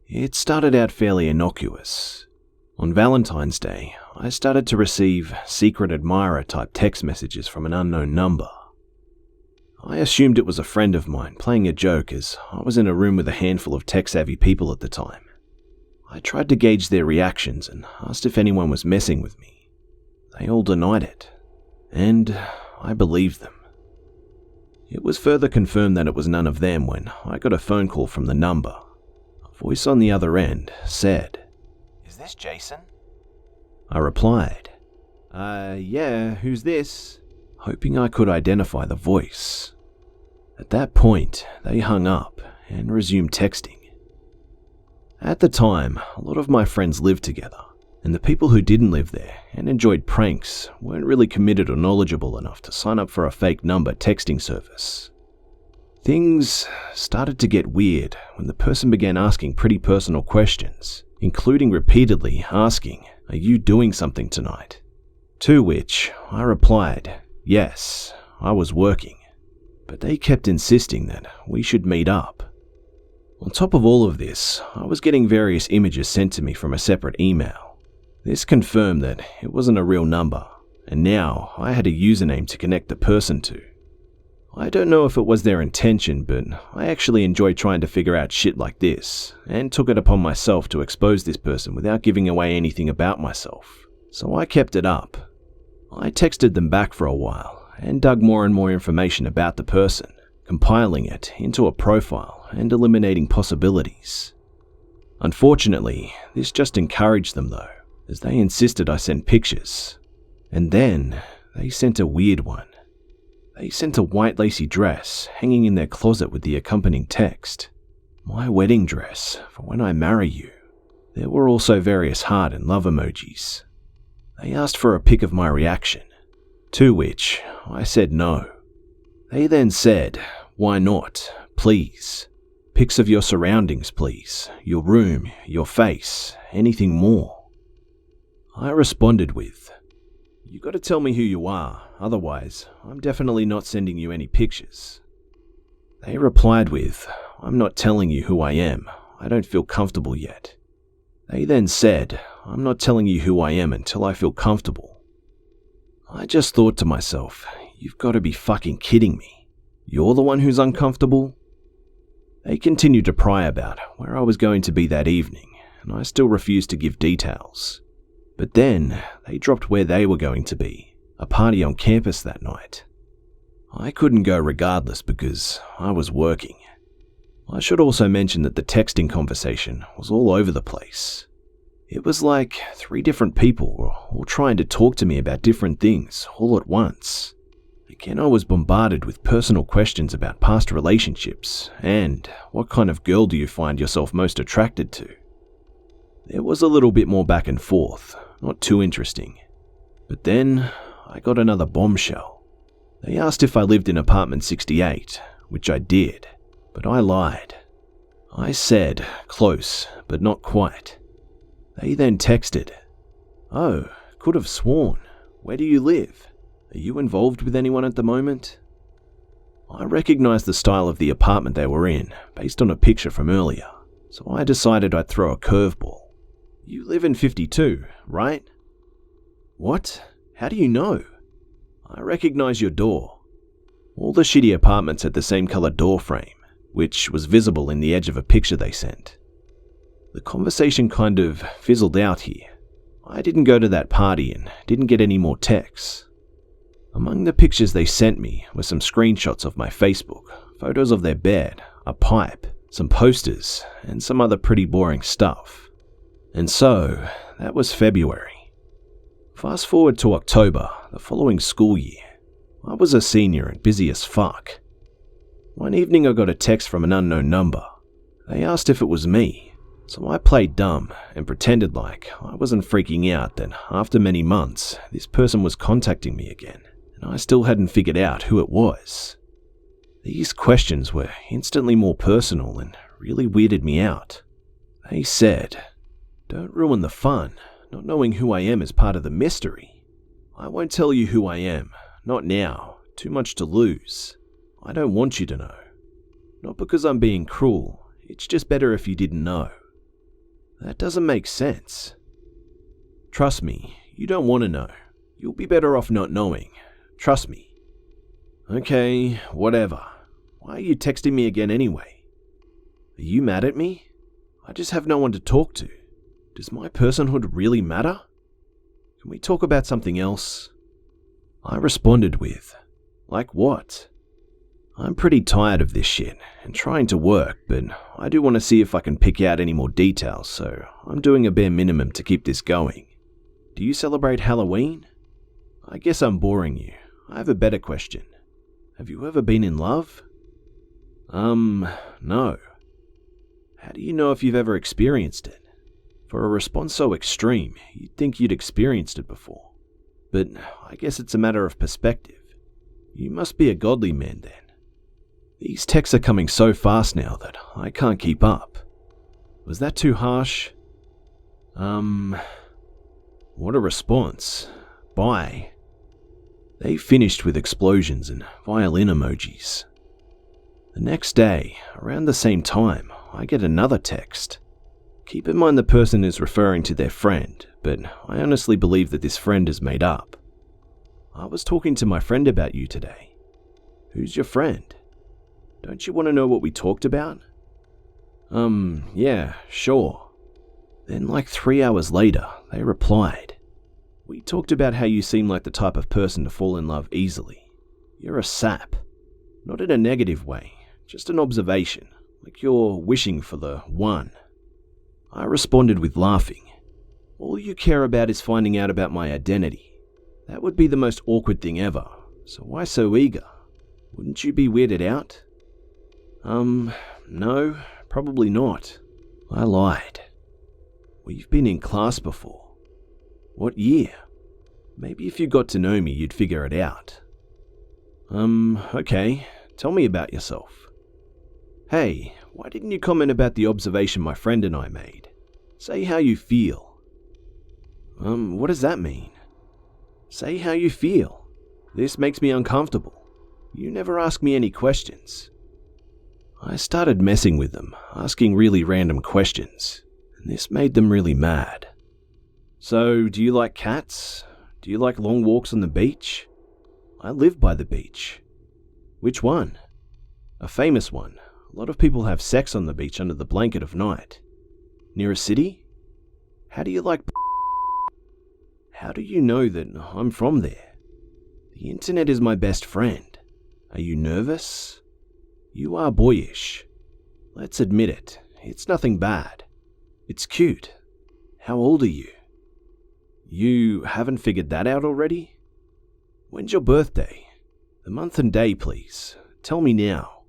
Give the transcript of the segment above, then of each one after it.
It started out fairly innocuous. On Valentine's Day, I started to receive secret admirer type text messages from an unknown number. I assumed it was a friend of mine playing a joke as I was in a room with a handful of tech-savvy people at the time. I tried to gauge their reactions and asked if anyone was messing with me. They all denied it, and I believed them. It was further confirmed that it was none of them when I got a phone call from the number. A voice on the other end said, "Is this Jason?" I replied, Yeah, who's this?" hoping I could identify the voice. At that point, they hung up and resumed texting. At the time, a lot of my friends lived together, and the people who didn't live there and enjoyed pranks weren't really committed or knowledgeable enough to sign up for a fake number texting service. Things started to get weird when the person began asking pretty personal questions, including repeatedly asking, "Are you doing something tonight?" To which I replied, yes, I was working, but they kept insisting that we should meet up. On top of all of this, I was getting various images sent to me from a separate email. This confirmed that it wasn't a real number, and now I had a username to connect the person to. I don't know if it was their intention, but I actually enjoy trying to figure out shit like this, and took it upon myself to expose this person without giving away anything about myself, so I kept it up. I texted them back for a while, and dug more and more information about the person, compiling it into a profile and eliminating possibilities. Unfortunately, this just encouraged them though, as they insisted I send pictures. And then, they sent a weird one. They sent a white lacy dress hanging in their closet with the accompanying text, "My wedding dress for when I marry you." There were also various heart and love emojis. They asked for a pic of my reaction, to which I said no. They then said, "Why not? Please. Pics of your surroundings, please. Your room, your face, anything more." I responded with, "You gotta tell me who you are, otherwise I'm definitely not sending you any pictures." They replied with, "I'm not telling you who I am. I don't feel comfortable yet." They then said, "I'm not telling you who I am until I feel comfortable." I just thought to myself, you've got to be fucking kidding me. You're the one who's uncomfortable? They continued to pry about where I was going to be that evening, and I still refused to give details. But then, they dropped where they were going to be, a party on campus that night. I couldn't go regardless because I was working. I should also mention that the texting conversation was all over the place. It was like 3 different people were all trying to talk to me about different things all at once. Again, I was bombarded with personal questions about past relationships and what kind of girl do you find yourself most attracted to. There was a little bit more back and forth, not too interesting. But then I got another bombshell. They asked if I lived in apartment 68, which I did, but I lied. I said close, but not quite. They then texted, "Oh, could have sworn. Where do you live? Are you involved with anyone at the moment?" I recognized the style of the apartment they were in based on a picture from earlier, so I decided I'd throw a curveball. "You live in 52, right?" "What? How do you know?" "I recognize your door." All the shitty apartments had the same color door frame, which was visible in the edge of a picture they sent. The conversation kind of fizzled out here. I didn't go to that party and didn't get any more texts. Among the pictures they sent me were some screenshots of my Facebook, photos of their bed, a pipe, some posters, and some other pretty boring stuff. And so, that was February. Fast forward to October, the following school year. I was a senior and busy as fuck. One evening I got a text from an unknown number. They asked if it was me, so I played dumb and pretended like I wasn't freaking out that after many months, this person was contacting me again, and I still hadn't figured out who it was. These questions were instantly more personal and really weirded me out. They said, "Don't ruin the fun. Not knowing who I am is part of the mystery. I won't tell you who I am. Not now. Too much to lose. I don't want you to know. Not because I'm being cruel. It's just better if you didn't know. That doesn't make sense. Trust me, you don't want to know. You'll be better off not knowing. Trust me. Okay, whatever. Why are you texting me again anyway? Are you mad at me? I just have no one to talk to. Does my personhood really matter? Can we talk about something else? I responded with, like what? I'm pretty tired of this shit and trying to work, but I do want to see if I can pick out any more details, so I'm doing a bare minimum to keep this going. Do you celebrate Halloween? I guess I'm boring you. I have a better question. Have you ever been in love? No. How do you know if you've ever experienced it? For a response so extreme, you'd think you'd experienced it before. But I guess it's a matter of perspective. You must be a godly man then. These texts are coming so fast now that I can't keep up. Was that too harsh? What a response. Bye. They finished with explosions and violin emojis. The next day, around the same time, I get another text. Keep in mind the person is referring to their friend, but I honestly believe that this friend is made up. I was talking to my friend about you today. Who's your friend? Don't you want to know what we talked about? Yeah, sure. Then like 3 hours later, they replied. We talked about how you seem like the type of person to fall in love easily. You're a sap. Not in a negative way, just an observation, like you're wishing for the one. I responded with laughing. All you care about is finding out about my identity. That would be the most awkward thing ever, so why so eager? Wouldn't you be weirded out? No, probably not. I lied. We've been in class before. What year? Maybe if you got to know me, you'd figure it out. Okay, tell me about yourself. Hey, why didn't you comment about the observation my friend and I made? Say how you feel. What does that mean? Say how you feel. This makes me uncomfortable. You never ask me any questions. I started messing with them, asking really random questions, and this made them really mad. So, do you like cats? Do you like long walks on the beach? I live by the beach. Which one? A famous one. A lot of people have sex on the beach under the blanket of night. Near a city? How do you like? How do you know that I'm from there? The internet is my best friend. Are you nervous? You are boyish. Let's admit it. It's nothing bad. It's cute. How old are you? You haven't figured that out already? When's your birthday? The month and day, please. Tell me now.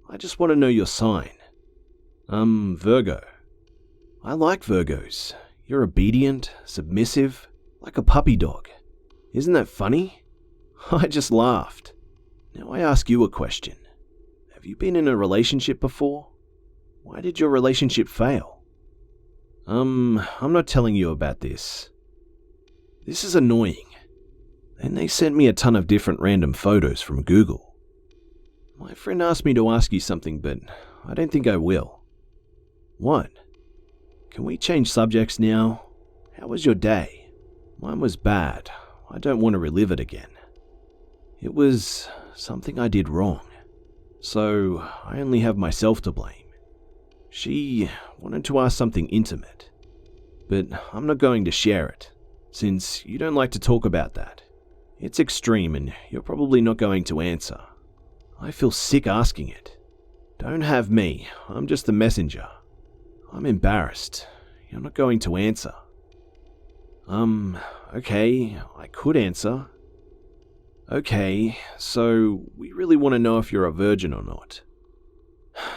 I just want to know your sign. Virgo. I like Virgos. You're obedient, submissive, like a puppy dog. Isn't that funny? I just laughed. Now I ask you a question. Have you been in a relationship before? Why did your relationship fail? I'm not telling you about this. This is annoying. Then they sent me a ton of different random photos from Google. My friend asked me to ask you something, but I don't think I will. What? Can we change subjects now? How was your day? Mine was bad. I don't want to relive it again. It was something I did wrong. So I only have myself to blame. She wanted to ask something intimate, but I'm not going to share it, since you don't like to talk about that. It's extreme and you're probably not going to answer. I feel sick asking it. Don't have me, I'm just the messenger. I'm embarrassed. You're not going to answer. Okay, I could answer. Okay, so we really want to know if you're a virgin or not.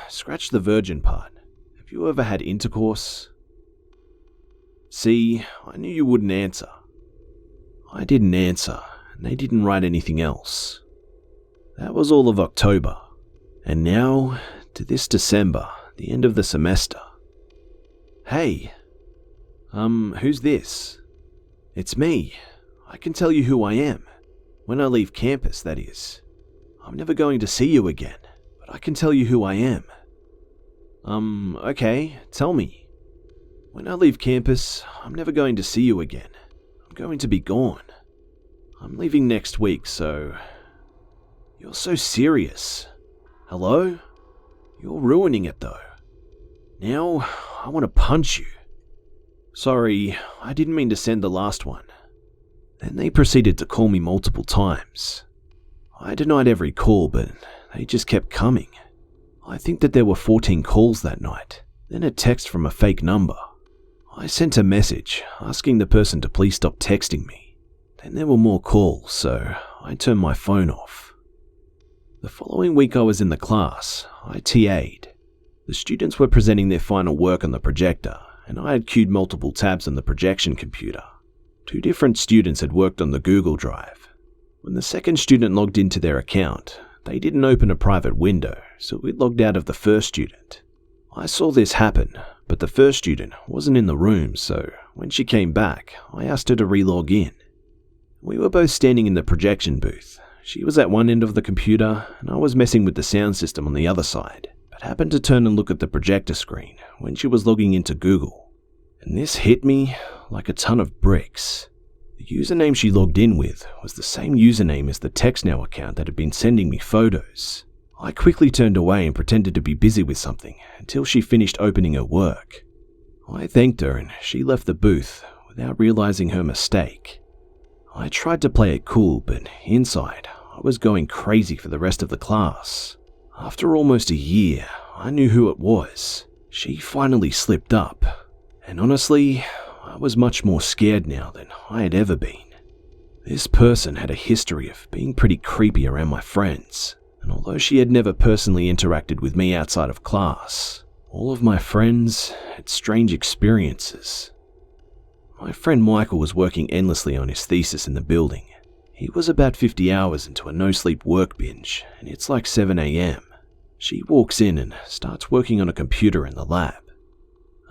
Scratch the virgin part. Have you ever had intercourse? See, I knew you wouldn't answer. I didn't answer, and they didn't write anything else. That was all of October, and now to this December, the end of the semester. Hey, who's this? It's me. I can tell you who I am. When I leave campus, that is. I'm never going to see you again, but I can tell you who I am. Okay, tell me. When I leave campus, I'm never going to see you again. I'm going to be gone. I'm leaving next week, so... You're so serious. Hello? You're ruining it though. Now, I want to punch you. Sorry, I didn't mean to send the last one. Then they proceeded to call me multiple times. I denied every call, but they just kept coming. I think that there were 14 calls that night, then a text from a fake number. I sent a message asking the person to please stop texting me. Then there were more calls, so I turned my phone off. The following week I was in the class. I TA'd. The students were presenting their final work on the projector, and I had queued multiple tabs on the projection computer. 2 different students had worked on the Google Drive. When the second student logged into their account, they didn't open a private window, so it logged out of the first student. I saw this happen, but the first student wasn't in the room, so when she came back, I asked her to re-log in. We were both standing in the projection booth. She was at one end of the computer, and I was messing with the sound system on the other side, but happened to turn and look at the projector screen when she was logging into Google. And this hit me like a ton of bricks. The username she logged in with was the same username as the TextNow account that had been sending me photos. I quickly turned away and pretended to be busy with something until she finished opening her work. I thanked her and she left the booth without realizing her mistake. I tried to play it cool, but inside, I was going crazy for the rest of the class. After almost a year, I knew who it was. She finally slipped up. And honestly, I was much more scared now than I had ever been. This person had a history of being pretty creepy around my friends, and although she had never personally interacted with me outside of class, all of my friends had strange experiences. My friend Michael was working endlessly on his thesis in the building. He was about 50 hours into a NoSleep work binge, and it's like 7 a.m. She walks in and starts working on a computer in the lab.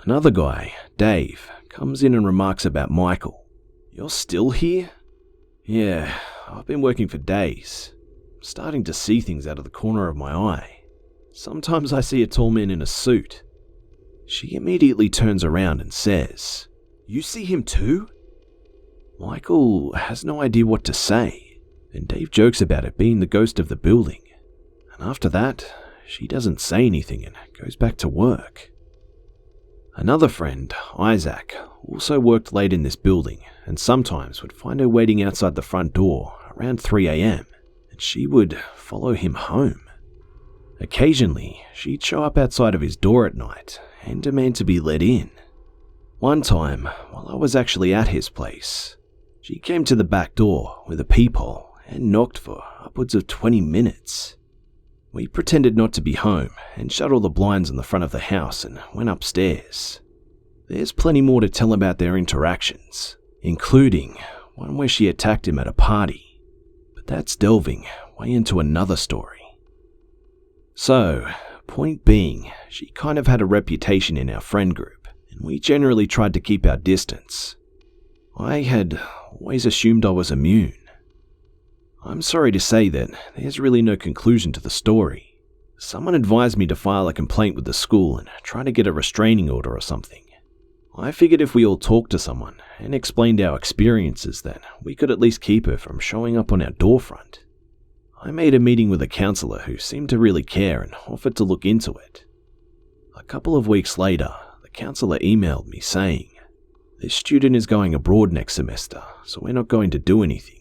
Another guy, Dave, comes in and remarks about Michael. "You're still here?" "Yeah, I've been working for days. I'm starting to see things out of the corner of my eye. Sometimes I see a tall man in a suit." She immediately turns around and says, "You see him too?" Michael has no idea what to say, and Dave jokes about it being the ghost of the building. And after that, she doesn't say anything and goes back to work. Another friend, Isaac, also worked late in this building and sometimes would find her waiting outside the front door around 3 a.m. and she would follow him home. Occasionally, she'd show up outside of his door at night and demand to be let in. One time, while I was actually at his place, she came to the back door with a peephole and knocked for upwards of 20 minutes. We pretended not to be home and shut all the blinds on the front of the house and went upstairs. There's plenty more to tell about their interactions, including one where she attacked him at a party, but that's delving way into another story. So, point being, she kind of had a reputation in our friend group, and we generally tried to keep our distance. I had always assumed I was immune. I'm sorry to say that there's really no conclusion to the story. Someone advised me to file a complaint with the school and try to get a restraining order or something. I figured if we all talked to someone and explained our experiences, then we could at least keep her from showing up on our doorfront. I made a meeting with a counselor who seemed to really care and offered to look into it. A couple of weeks later, the counselor emailed me saying, "This student is going abroad next semester, so we're not going to do anything."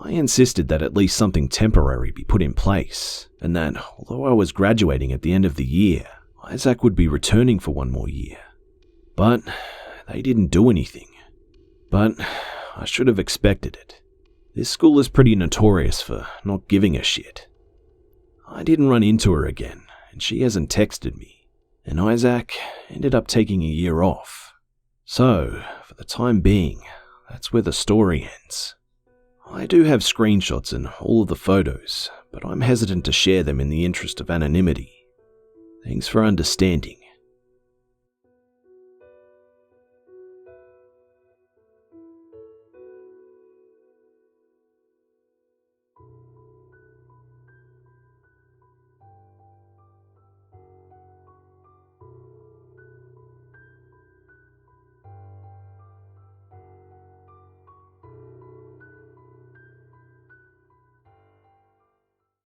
I insisted that at least something temporary be put in place, and that although I was graduating at the end of the year, Isaac would be returning for one more year. But they didn't do anything. But I should have expected it. This school is pretty notorious for not giving a shit. I didn't run into her again, and she hasn't texted me, and Isaac ended up taking a year off. So, for the time being, that's where the story ends. I do have screenshots and all of the photos, but I'm hesitant to share them in the interest of anonymity. Thanks for understanding.